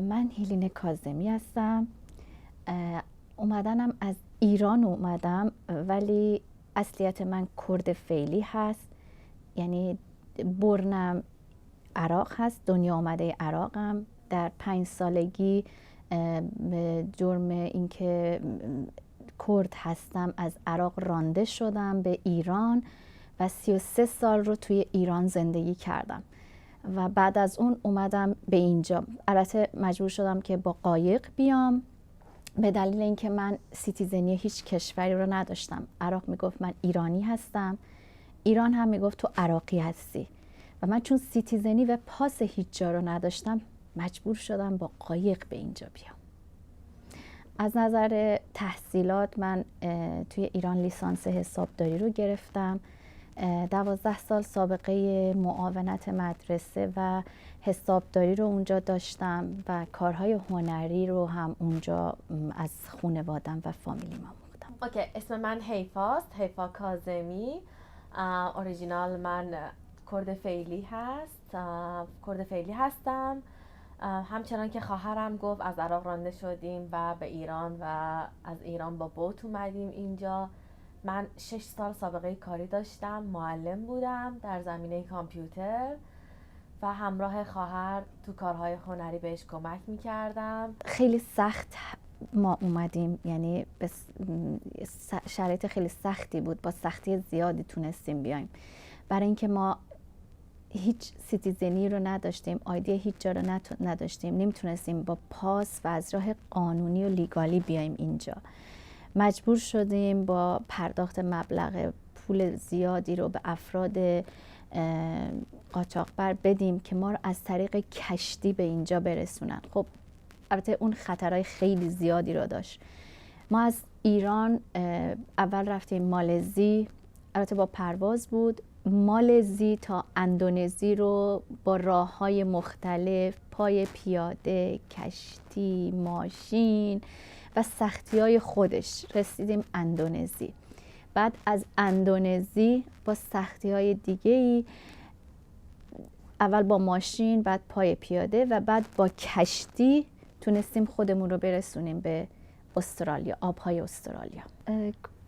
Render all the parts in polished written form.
من هیلین کاظمی هستم. اومدنم از ایران اومدم، ولی اصلیت من کرد فعلی هست، یعنی برنم عراق هست، دنیا آمده عراقم. در 5 سالگی جرم اینکه کرد هستم از عراق رانده شدم به ایران و 33 سال رو توی ایران زندگی کردم و بعد از اون اومدم به اینجا. البته مجبور شدم که با قایق بیام به دلیل اینکه من سیتیزنی هیچ کشوری رو نداشتم. عراق میگفت من ایرانی هستم، ایران هم میگفت تو عراقی هستی و من چون سیتیزنی و پاس هیچ جا رو نداشتم مجبور شدم با قایق به اینجا بیام. از نظر تحصیلات من توی ایران لیسانس حسابداری رو گرفتم. 12 سال سابقه معاونت مدرسه و حسابداری رو اونجا داشتم و کارهای هنری رو هم اونجا از خانواده‌ام و فامیلیم آموختم. اوکی، اسم من حیفاست، حیفا کاظمی. اوریجینال من کرد فعلی هستم. همچنان که خواهرم گفت از عراق رانده شدیم و به ایران و از ایران با بوت اومدیم اینجا. من 6 سال سابقه کاری داشتم، معلم بودم در زمینه کامپیوتر و همراه خواهر تو کارهای هنری بهش کمک میکردم. خیلی سخت ما اومدیم، یعنی شرایط خیلی سختی بود، با سختی زیادی تونستیم بیایم، برای اینکه ما هیچ سیتیزنی رو نداشتیم، آیدی هیچ جا رو نداشتیم، نمیتونستیم با پاس و از راه قانونی و لیگالی بیایم اینجا. مجبور شدیم با پرداخت مبلغ پول زیادی رو به افراد قاچاقبر بدیم که ما رو از طریق کشتی به اینجا برسونن. خب البته اون خطرهای خیلی زیادی رو داشت. ما از ایران اول رفتیم مالزی، البته با پرواز بود. مالزی تا اندونزی رو با راه‌های مختلف، پای پیاده، کشتی، ماشین و سختی‌های خودش رسیدیم اندونزی. بعد از اندونزی با سختی‌های دیگه‌ای، اول با ماشین، بعد پای پیاده و بعد با کشتی تونستیم خودمون رو برسونیم به استرالیا، آب‌های استرالیا.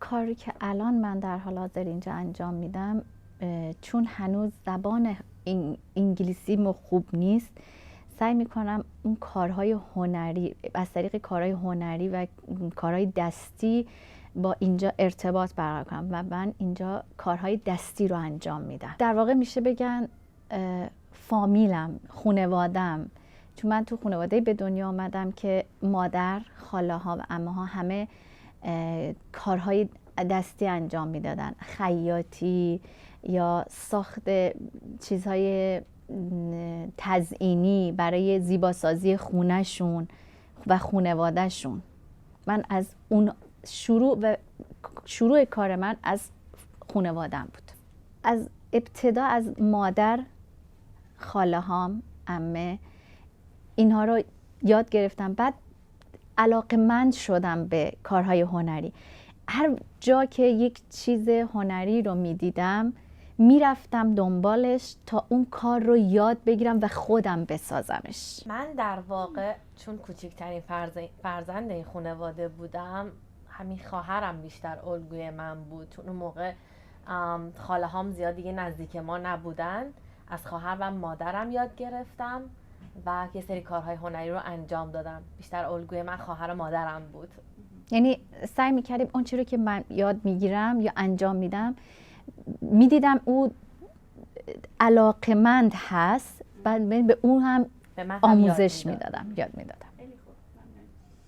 کاری که الان من در حال حاضر اینجا انجام میدم، چون هنوز زبان انگلیسی خوب نیست، سعی میکنم اون کارهای هنری، از طریق کارهای هنری و کارهای دستی با اینجا ارتباط برقرار کنم و من اینجا کارهای دستی رو انجام میدم. در واقع میشه بگن فامیلم، خانوادم، چون من تو خانواده به دنیا آمدم که مادر، خاله ها و عمه ها همه کارهای دستی انجام میدادن، خیاطی یا ساخت چیزهای تزئینی برای زیباسازی خونهشون و خانوادهشون. من از اون شروع کار من از خانواده‌ام بود. از ابتدا از مادر، خاله هام، عمه، اینها رو یاد گرفتم. بعد علاقه‌مند شدم به کارهای هنری. هر جا که یک چیز هنری رو میدیدم میرفتم دنبالش تا اون کار رو یاد بگیرم و خودم بسازمش. من در واقع چون کوچکترین فرزند این خانواده بودم، همین خواهرم بیشتر الگوی من بود، چون اون موقع خاله هام زیاد دیگه نزدیک ما نبودن. از خواهر و مادرم یاد گرفتم و یه سری کارهای هنری رو انجام دادم. بیشتر الگوی من خواهر و مادرم بود. یعنی سعی میکردیم اون چیزی رو که من یاد میگیرم یا انجام میدم، میدیدم او علاقمند هست، بعد به اون هم آموزش میدادم، یاد میدادم.